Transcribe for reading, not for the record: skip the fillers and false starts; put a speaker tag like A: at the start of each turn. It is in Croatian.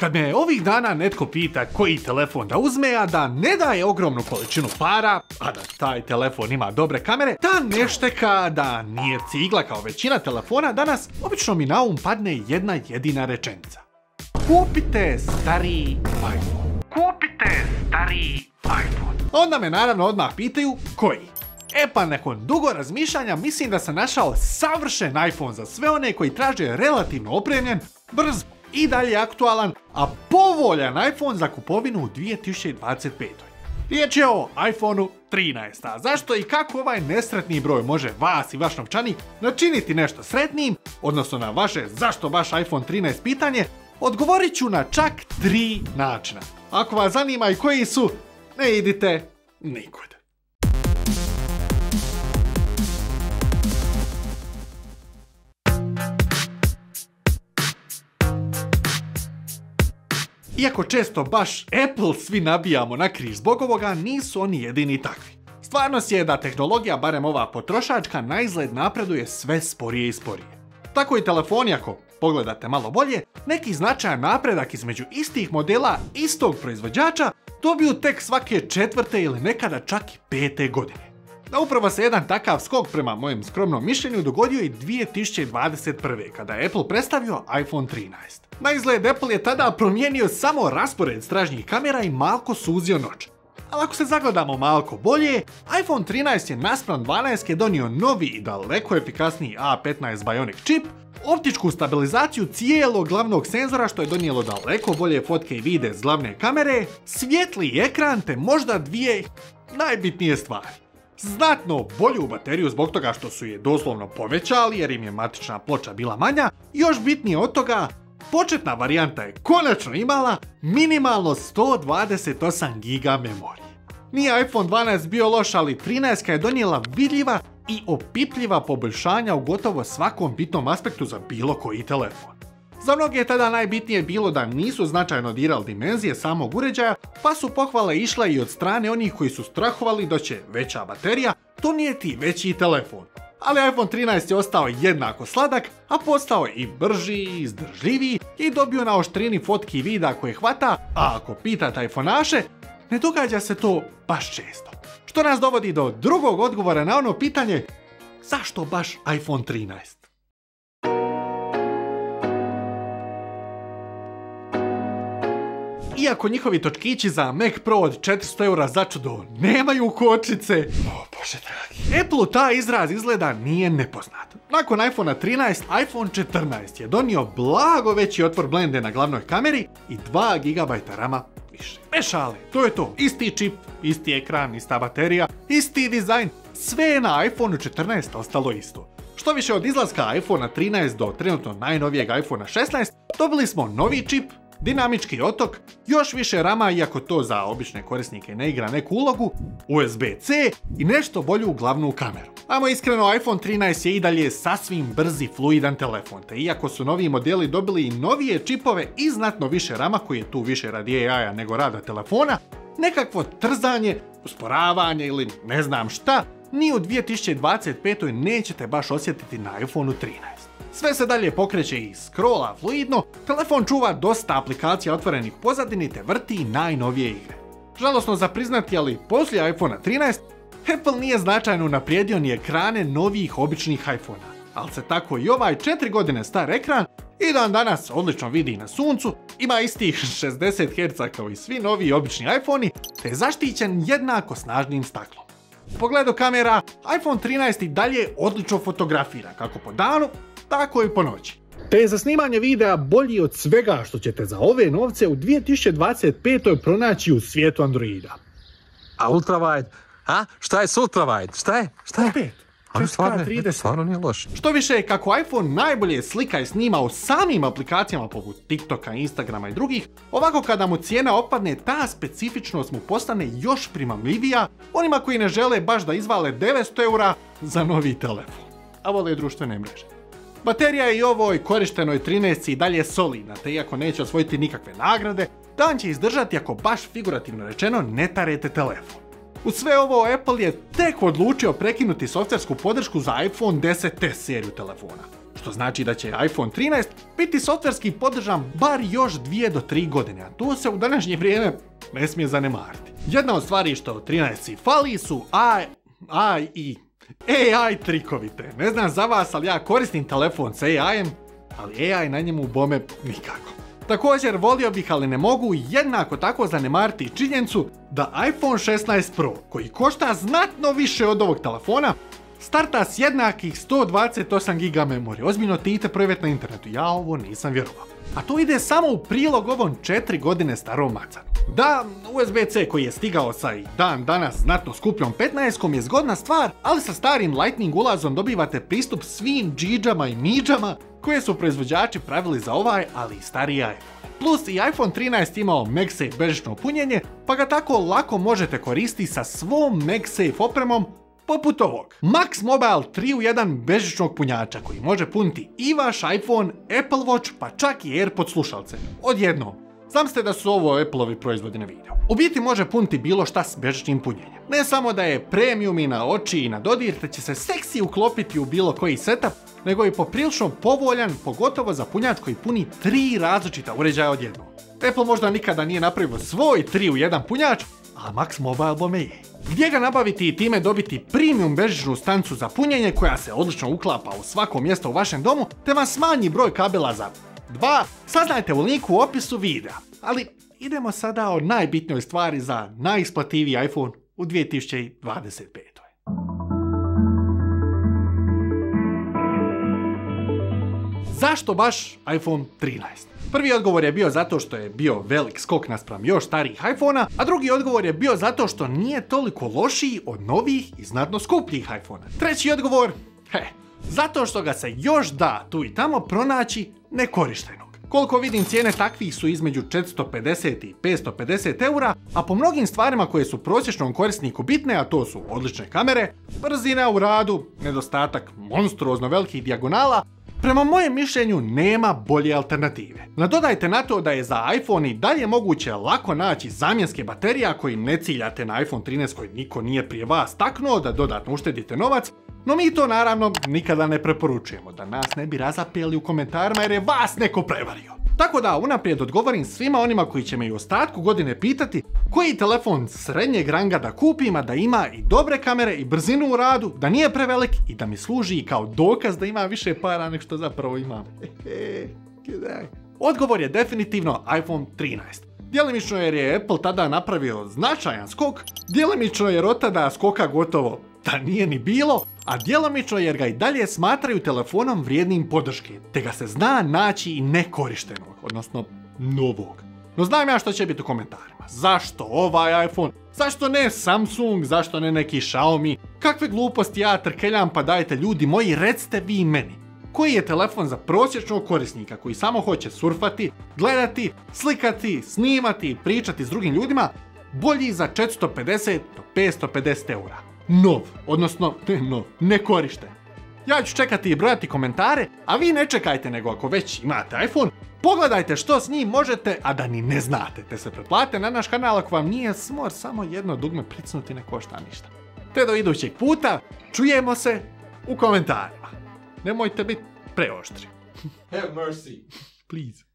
A: Kad me ovih dana netko pita koji telefon da uzme, a da ne daje ogromnu količinu para, a da taj telefon ima dobre kamere, da ne šteka, da nije cigla kao većina telefona danas, obično mi na um padne jedna jedina rečenica. Kupite stariji iPhone. Kupite stariji iPhone. Onda me naravno odmah pitaju koji. E pa nakon dugo razmišljanja mislim da sam našao savršen iPhone za sve one koji traže relativno opremljen, brz i dalje aktualan, a povoljan iPhone za kupovinu u 2025. Riječ je o iPhoneu 13. A zašto i kako ovaj nesretni broj može vas i vaš novčanik načiniti nešto sretnijim, odnosno na vaše zašto baš iPhone 13 pitanje, odgovorit ću na čak 3 načina. Ako vas zanima i koji su, ne idite nikud. Iako često baš Apple svi nabijamo na križ zbog ovoga, nisu oni jedini takvi. Stvarnost je da tehnologija, barem ova potrošačka, naizgled napreduje sve sporije i sporije. Tako i telefoni, ako pogledate malo bolje, neki značajan napredak između istih modela istog proizvođača dobiju tek svake 4. ili nekada čak i 5. godine. Da upravo se jedan takav skok prema mojem skromnom mišljenju dogodio i 2021. kada je Apple predstavio iPhone 13. Naizgled Apple je tada promijenio samo raspored stražnjih kamera i malko suzio noć. Ali ako se zagledamo malko bolje, iPhone 13 je naspram 12 donio novi i daleko efikasniji A15 Bionic čip, optičku stabilizaciju cijelog glavnog senzora što je donijelo daleko bolje fotke i vide s glavne kamere, svjetliji ekran te možda dvije najbitnije stvari. Znatno bolju bateriju zbog toga što su je doslovno povećali jer im je matična ploča bila manja, i još bitnije od toga, početna varijanta je konačno imala minimalno 128 GB memorije. Nije iPhone 12 bio loš, ali 13 je donijela vidljiva i opipljiva poboljšanja u gotovo svakom bitnom aspektu za bilo koji telefon. Za mnoge je tada najbitnije bilo da nisu značajno dirali dimenzije samog uređaja, pa su pohvale išle i od strane onih koji su strahovali da će veća baterija donijeti veći telefon. Ali iPhone 13 je ostao jednako sladak, a postao i brži, i izdržljiviji i dobio na oštrini fotki i videa koje hvata, a ako pitate iPhoneaše, ne događa se to baš često. Što nas dovodi do drugog odgovora na ono pitanje, zašto baš iPhone 13? Iako njihovi točkići za Mac Pro od 400 € začudo nemaju kočnice, o bože dragi, Apple taj izraz izgleda nije nepoznat. Nakon iPhone 13, iPhone 14 je donio blago veći otvor blende na glavnoj kameri i 2 GB rama više. Ne šale, to je to. Isti čip, isti ekran, ista baterija, isti dizajn, sve je na iPhone 14 ostalo isto. Što više od izlaska iPhone 13 do trenutno najnovijeg iPhone 16, dobili smo novi čip, dinamički otok, još više rama, iako to za obične korisnike ne igra neku ulogu, USB-C i nešto bolju glavnu kameru. Ajmo iskreno, iPhone 13 je i dalje sasvim brzi, fluidan telefon, te iako su novi modeli dobili i novije čipove i znatno više rama, koji je tu više radi AI-a nego rada telefona, nekakvo trzanje, usporavanje ili ne znam šta, ni u 2025. nećete baš osjetiti na iPhone 13. Sve se dalje pokreće i scrolla fluidno, telefon čuva dosta aplikacija otvorenih u pozadini te vrti najnovije igre. Žalosno za priznati, ali poslije iPhone 13, Apple nije značajno unaprijedio ni ekrane novijih običnih iPhona, ali se tako i ovaj 4 godine star ekran i dan danas odlično vidi na suncu, ima istih 60 Hz kao i svi novi obični iPhoni, te je zaštićen jednako snažnim staklom. U pogledu kamera, iPhone 13 i dalje odlično fotografira, kako po danu, tako i po noći. Te je za snimanje videa bolji od svega što ćete za ove novce u 2025. pronaći u svijetu Androida.
B: A ultrawide? A? Šta je s ultrawide? Šta je?
A: Opet.
B: Stvarno nije loš.
A: Što više, kako iPhone najbolje slika i snima u samim aplikacijama poput TikToka, Instagrama i drugih, ovako kada mu cijena opadne, ta specifičnost mu postane još primamljivija onima koji ne žele baš da izvale 900 € za novi telefon, a vole društvene mreže. Baterija je i ovoj korištenoj 13 i dalje solidna, te iako neće osvojiti nikakve nagrade, dan će izdržati ako baš figurativno rečeno ne tarete telefon. U sve ovo Apple je tek odlučio prekinuti softversku podršku za iPhone XS seriju telefona, što znači da će iPhone 13 biti softverski podržan bar još 2 do 3 godine, a to se u današnje vrijeme ne smije zanemariti. Jedna od stvari što 13 fali su AI trikovi. Ne znam za vas, ali ja koristim telefon s AI-em, ali AI na njemu bome nikako. Također volio bih, ali ne mogu jednako tako zanemariti činjenicu da iPhone 16 Pro, koji košta znatno više od ovog telefona, starta s jednakih 128 GB memorije. Ozbiljno tite projekt na internetu, ja ovo nisam vjerovao. A to ide samo u prilog ovom 4 godine starom macanu. Da, USB-C koji je stigao sa i dan danas znatno skupljom 15 je zgodna stvar, ali sa starim Lightning ulazom dobivate pristup svim džidžama i midžama koje su proizvođači pravili za ovaj, ali i stariji iPhone. Plus i iPhone 13 imao MagSafe bežično punjenje, pa ga tako lako možete koristiti sa svom MagSafe opremom poput ovog. Max Mobile 3 u 1 bežičnog punjača koji može puniti i vaš iPhone, Apple Watch, pa čak i AirPods slušalce. Odjednom. Zamislite da su ovo Apple-ovi proizvodi na video. U biti može puniti bilo šta s bežičnim punjenjem. Ne samo da je premium i na oči i na dodir, te će se seksi uklopiti u bilo koji setup, nego je poprilično povoljan, pogotovo za punjač koji puni 3 različita uređaja odjednom. Apple možda nikada nije napravio svoj 3 u 1 punjač, a Max Mobile bome je. Gdje ga nabaviti i time dobiti premium bežičnu stancu za punjenje koja se odlično uklapa u svako mjesto u vašem domu, te vam smanji broj kabela za 2, saznajte u linku u opisu videa. Ali idemo sada o najbitnijoj stvari za najisplativiji iPhone u 2025. Zašto baš iPhone 13? Prvi odgovor je bio zato što je bio velik skok naspram još starijih iPhona, a drugi odgovor je bio zato što nije toliko lošiji od novih i znatno skupljih iPhona. Treći odgovor, zato što ga se još da tu i tamo pronaći nekorištenog. Koliko vidim, cijene takvih su između 450 i 550 eura, a po mnogim stvarima koje su prosječnom korisniku bitne, a to su odlične kamere, brzina u radu, nedostatak monstruozno velikih dijagonala, prema mojem mišljenju nema bolje alternative. Nadodajte na to da je za iPhone i dalje moguće lako naći zamjenske baterije ako im ne ciljate na iPhone 13 koji niko nije prije vas taknuo da dodatno uštedite novac, no mi to naravno nikada ne preporučujemo, da nas ne bi razapeli u komentarima jer je vas neko prevario. Tako da unaprijed odgovorim svima onima koji će me i u ostatku godine pitati koji telefon srednjeg ranga da kupim, a da ima i dobre kamere i brzinu u radu, da nije prevelik i da mi služi i kao dokaz da ima više para nego što zapravo imam. Odgovor je definitivno iPhone 13. Djelimično jer je Apple tada napravio značajan skok, djelimično jer od tada skoka gotovo da nije ni bilo, a djelomično jer ga i dalje smatraju telefonom vrijednim podrške, te ga se zna naći i nekorištenog, odnosno novog. No znam ja što će biti u komentarima. Zašto ovaj iPhone? Zašto ne Samsung? Zašto ne neki Xiaomi? Kakve gluposti ja trkeljam, pa dajte ljudi moji, recite vi meni. Koji je telefon za prosječnog korisnika koji samo hoće surfati, gledati, slikati, snimati i pričati s drugim ljudima, bolji za 450 do 550 eura? Nov, odnosno nekorišten. Ja ću čekati i brojati komentare, a vi ne čekajte, nego ako već imate iPhone, pogledajte što s njim možete, a da ni ne znate, te se pretplatite na naš kanal ako vam nije smor samo jedno dugme pricnuti, ne košta ništa. Te do idućeg puta, čujemo se u komentarima. Nemojte biti preoštri.
C: Have mercy.
A: Please.